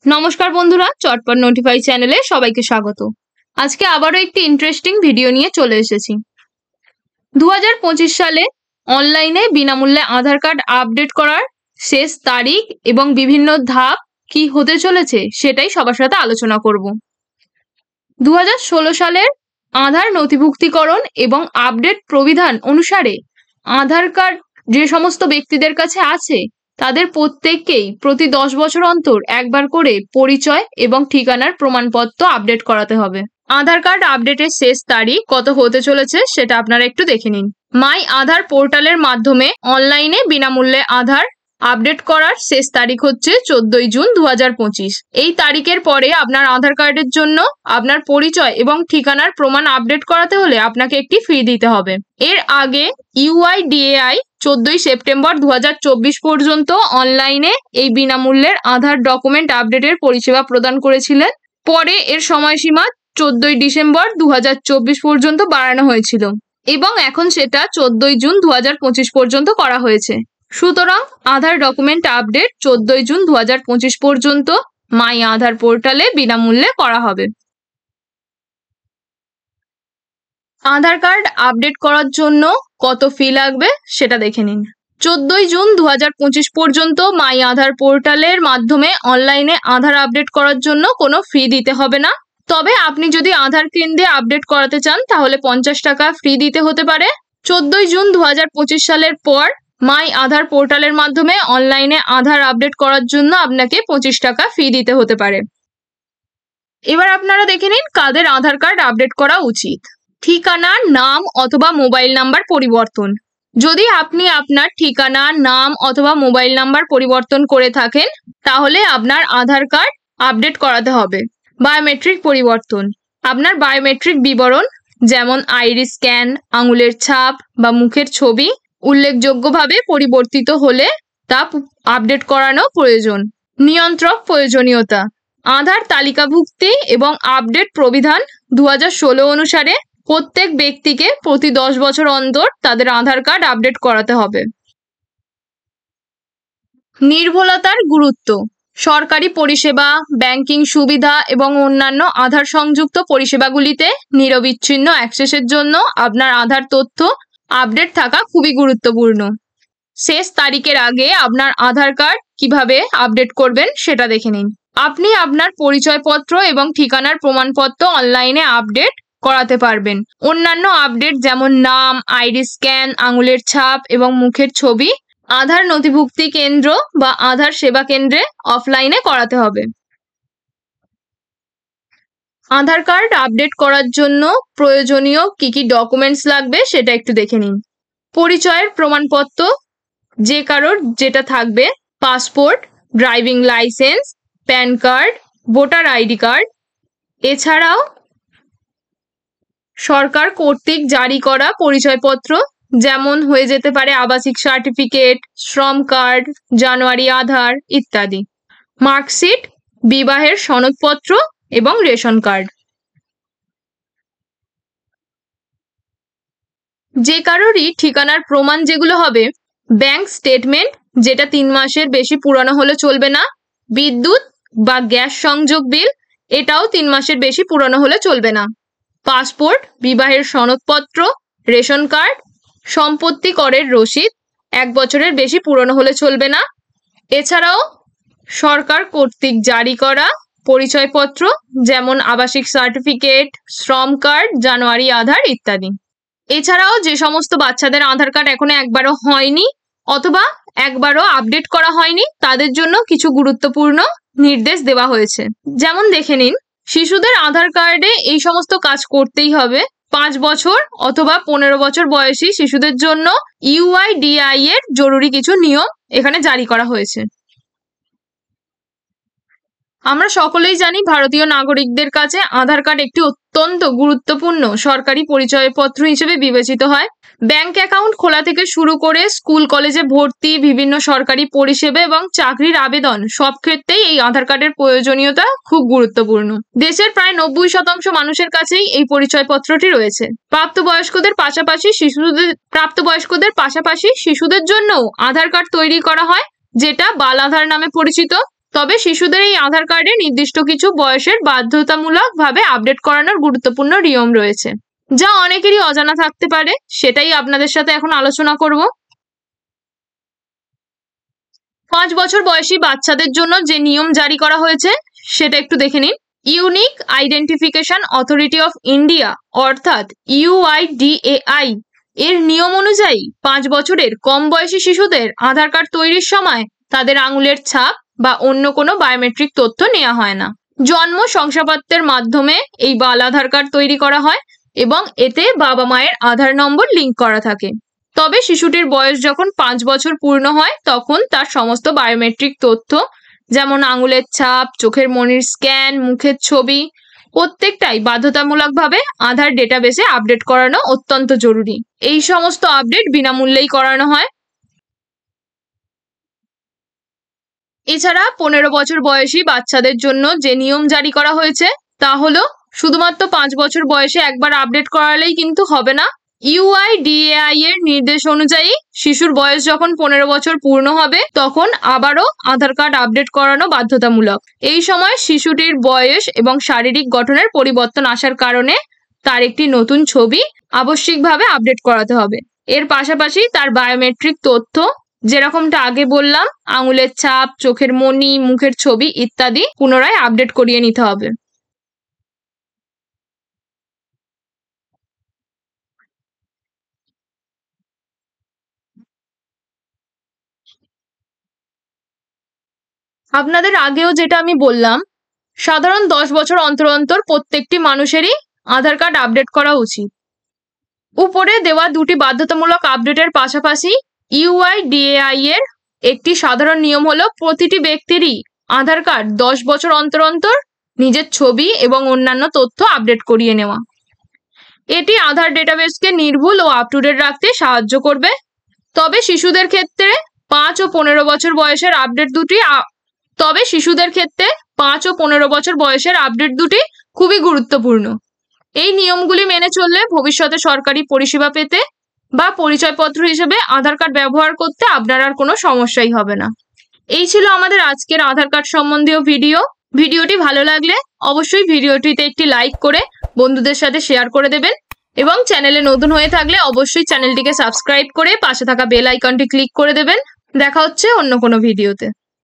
নমস্কার বন্ধুরা, চটপট নোটিফাই চ্যানেলে সবাইকে স্বাগত। আজকে আবারও একটি ইন্টারেস্টিং ভিডিও নিয়ে চলে এসেছি। 2025 সালে অনলাইনে বিনামূল্যে আধার কার্ড আপডেট করার শেষ তারিখ এবং বিভিন্ন ধাপ কি হতে চলেছে সেটাই সবার সাথে আলোচনা করব। 2016 সালের আধার নথিভুক্তিকরণ এবং আপডেট প্রবিধান অনুসারে আধার কার্ড যে সমস্ত ব্যক্তিদের কাছে আছে তাদের প্রত্যেককেই প্রতি 10 বছর অন্তর একবার করে পরিচয় এবং ঠিকানার প্রমাণপত্র আপডেট করাতে হবে। আধার কার্ড আপডেটের শেষ তারিখ কত হতে চলেছে সেটা আপনারা একটু দেখে নিন। মাই আধার পোর্টালের মাধ্যমে অনলাইনে বিনামূল্যে আধার আপডেট করার শেষ তারিখ হচ্ছে 14 জুন 2025। এই তারিখের পরে আপনার আধার কার্ডের জন্য আপনার পরিচয় এবং ঠিকানার প্রমাণ আপডেট করাতে হলে আপনাকে একটি ফি দিতে হবে। এর আগে ইউআইডিএআই 14 সেপ্টেম্বর 2024 পর্যন্ত অনলাইনে এই বিনামূল্যের আধার ডকুমেন্ট আপডেটের পরিষেবা প্রদান করেছিলেন। পরে এর সময়সীমা 14 ডিসেম্বর 2024 পর্যন্ত বাড়ানো হয়েছিল এবং এখন সেটা 14 জুন 2025 পর্যন্ত করা হয়েছে। সুতরাং আধার ডকুমেন্ট আপডেট 14 জুন 2025 পর্যন্ত মাই আধার পোর্টালে বিনামূল্যে করা হবে। আধার কার্ড আপডেট করার জন্য কত ফি লাগবে সেটা দেখে নিন। 14 জুন 2025 পর্যন্ত মাই আধার পোর্টালের মাধ্যমে অনলাইনে আধার আপডেট করার জন্য কোনো ফি দিতে হবে না। তবে আপনি যদি আধার কেন্দ্রে আপডেট করাতে চান তাহলে 50 টাকা ফি দিতে হতে পারে। 14 জুন 2025 সালের পর মাই আধার পোর্টালের মাধ্যমে অনলাইনে আধার আপডেট করার জন্য আপনাকে 25 টাকা ফি দিতে হতে পারে। এবার আপনারা দেখে নিন কাদের আধার কার্ড আপডেট করা উচিত। ঠিকানা, নাম অথবা মোবাইল নাম্বার পরিবর্তন। যদি আপনি আপনার ঠিকানা, নাম অথবা মোবাইল নাম্বার পরিবর্তন করে থাকেন তাহলে আপনার আধার কার্ড আপডেট করাতে হবে। বায়োমেট্রিক পরিবর্তন। আপনার বায়োমেট্রিক বিবরণ যেমন আইরিস স্ক্যান, আঙুলের ছাপ বা মুখের ছবি উল্লেখযোগ্যভাবে পরিবর্তিত হলে তা আপডেট করানো প্রয়োজন। নিয়ন্ত্রক প্রয়োজনীয়তা। আধার তালিকাভুক্তি এবং আপডেট প্রবিধান 2016 অনুসারে প্রত্যেক ব্যক্তিকে প্রতি 10 বছর অন্তর তাদের আধার কার্ড আপডেট করাতে হবে। নির্ভুলতার গুরুত্ব। সরকারি পরিষেবা, ব্যাংকিং সুবিধা এবং অন্যান্য আধার সংযুক্ত পরিষেবাগুলিতে নিরবিচ্ছিন্ন অ্যাক্সেসের জন্য আপনার আধার তথ্য আপডেট থাকা খুবই গুরুত্বপূর্ণ। শেষ তারিখের আগে আপনার আধার কার্ড কিভাবে আপডেট করবেন সেটা দেখে নিন। আপনি আপনার পরিচয়পত্র এবং ঠিকানার প্রমাণপত্র অনলাইনে আপডেট করাতে পারবেন। অন্যান্য আপডেট যেমন নাম, আইরিস স্ক্যান, আঙুলের ছাপ এবং মুখের ছবি আধার নথিভুক্তি কেন্দ্র বা আধার সেবা কেন্দ্রে অফলাইনে করাতে হবে। আধার কার্ড আপডেট করার জন্য প্রয়োজনীয় কি কি ডকুমেন্টস লাগবে সেটা একটু দেখে নিন। পরিচয়ের প্রমাণপত্র যে কারোর যেটা থাকবে, passport, driving licence, pan card, voter ID card. এছাড়াও সরকার কর্তৃক জারি করা পরিচয়পত্র যেমন হয়ে যেতে পারে আবাসিক সার্টিফিকেট, শ্রম কার্ড, জানুয়ারি আধার ইত্যাদি। মার্কশিট, বিবাহের সনদপত্র এবং রেশন কার্ড। যে কারোরই ঠিকানার প্রমাণ যেগুলো হবে, ব্যাংক স্টেটমেন্ট যেটা 3 মাসের বেশি পুরানো হলে চলবে না, বিদ্যুৎ বা গ্যাস সংযোগ বিল এটাও 3 মাসের বেশি পুরানো হলে চলবে না, পাসপোর্ট, বিবাহের সনদপত্র, রেশন কার্ড, সম্পত্তি করের রসিদ 1 বছরের বেশি পুরনো হলে চলবে না। এছাড়াও সরকার কর্তৃক জারি করা পরিচয়পত্র যেমন আবাসিক সার্টিফিকেট, শ্রম কার্ড, জানুয়ারি আধার ইত্যাদি। এছাড়াও যে সমস্ত বাচ্চাদের আধার কার্ড এখনো একবারও হয়নি অথবা একবারও আপডেট করা হয়নি তাদের জন্য কিছু গুরুত্বপূর্ণ নির্দেশ দেওয়া হয়েছে। যেমন দেখে নিন, শিশুদের আধার কার্ডে এই সমস্ত কাজ করতেই হবে। 5 বছর অথবা 15 বছর বয়সী শিশুদের জন্য ইউআইডিআই এর জরুরি কিছু নিয়ম এখানে জারি করা হয়েছে। আমরা সকলেই জানি ভারতীয় নাগরিকদের কাছে আধার কার্ড একটি অত্যন্ত গুরুত্বপূর্ণ সরকারি পরিচয়পত্র হিসেবে বিবেচিত হয়। ব্যাংক অ্যাকাউন্ট খোলা থেকে শুরু করে স্কুল কলেজে ভর্তি, বিভিন্ন সরকারি পরিষেবা এবং চাকরির আবেদন সব ক্ষেত্রেই এই আধার কার্ডের প্রয়োজনীয়তা খুব গুরুত্বপূর্ণ। দেশের প্রায় 90% মানুষের কাছেই এই পরিচয়পত্রটি রয়েছে। প্রাপ্তবয়স্কদের পাশাপাশি শিশুদের জন্য আধার কার্ড তৈরি করা হয় যেটা বাল আধার নামে পরিচিত। তবে শিশুদের এই আধার কার্ডে নির্দিষ্ট কিছু বয়সের বাধ্যতামূলকভাবে আপডেট করানোর গুরুত্বপূর্ণ নিয়ম রয়েছে, যা অনেকেরই অজানা থাকতে পারে। সেটাই আপনাদের সাথে এখন আলোচনা করব। 5 বছর বয়সী বাচ্চাদের জন্য যে নিয়ম জারি করা হয়েছে সেটা একটু দেখে নিন। Unique identification authority of India অর্থাৎ UIDAI এর নিয়ম অনুযায়ী 5 বছরের কম বয়সী শিশুদের আধার কার্ড তৈরির সময় তাদের আঙুলের ছাপ বা অন্য কোনো বায়োমেট্রিক তথ্য নেওয়া হয় না। জন্ম শংসাপত্রের মাধ্যমে এই বাল আধার কার্ড তৈরি করা হয় এবং এতে বাবা মায়ের আধার নম্বর লিঙ্ক করা থাকে। তবে শিশুটির বয়স যখন 5 বছর পূর্ণ হয় তখন তার সমস্ত বায়োমেট্রিক তথ্য যেমন আঙুলের ছাপ, চোখের মণির স্ক্যান, মুখের ছবি প্রত্যেকটাই বাধ্যতামূলকভাবে আধার ডেটাবেসে আপডেট করানো অত্যন্ত জরুরি। এই সমস্ত আপডেট বিনামূল্যেই করানো হয়। এছাড়া 15 বছর বয়সী বাচ্চাদের জন্য যে নিয়ম জারি করা হয়েছে তা হলো শুধুমাত্র 5 বছর বয়সে একবার আপডেট করালেই কিন্তু হবে না। UIDAI এর নির্দেশ অনুযায়ী শিশুর বয়স যখন 15 বছর পূর্ণ হবে তখন আবারও আধার কার্ড আপডেট করানো বাধ্যতামূলক। এই সময় শিশুটির বয়স এবং শারীরিক গঠনের পরিবর্তন আসার কারণে তার একটি নতুন ছবি আবশ্যিকভাবে আপডেট করাতে হবে। এর পাশাপাশি তার বায়োমেট্রিক তথ্য যেরকমটা আগে বললাম, আঙুলের ছাপ, চোখের মণি, মুখের ছবি ইত্যাদি পুনরায় আপডেট করিয়ে নিতে হবে। আপনাদের আগেও যেটা আমি বললাম, সাধারণ 10 বছর অন্তর অন্তর প্রত্যেকটি মানুষেরই আধার কার্ড আপডেট করা উচিত। উপরে দেওয়া দুটি বাধ্যতামূলক আপডেটের পাশাপাশি UIDAI এর একটি সাধারণ নিয়ম হলো প্রতিটি ব্যক্তিরই আধার কার্ড 10 বছর অন্তর অন্তর নিজের ছবি এবং অন্যান্য তথ্য আপডেট করিয়ে নেওয়া। এটি আধার ডেটাবেসকে নির্ভুল ও আপ টু ডেট রাখতে সাহায্য করবে। তবে শিশুদের ক্ষেত্রে 5 ও 15 বছর বয়সের আপডেট দুটি খুবই গুরুত্বপূর্ণ। এই নিয়মগুলি মেনে চললে ভবিষ্যতে সরকারি পরিষেবা পেতে বা পরিচয়পত্র হিসেবে আধার কার্ড ব্যবহার করতে আপনার আর কোনো সমস্যাই হবে না। এই ছিল আমাদের আজকের আধার কার্ড সম্বন্ধীয় ভিডিও। ভিডিওটি ভালো লাগলে অবশ্যই ভিডিওটিতে একটি লাইক করে বন্ধুদের সাথে শেয়ার করে দেবেন এবং চ্যানেলে নতুন হয়ে থাকলে অবশ্যই চ্যানেলটিকে সাবস্ক্রাইব করে পাশে থাকা বেল আইকনটি ক্লিক করে দেবেন। দেখা হচ্ছে অন্য কোনো ভিডিওতে।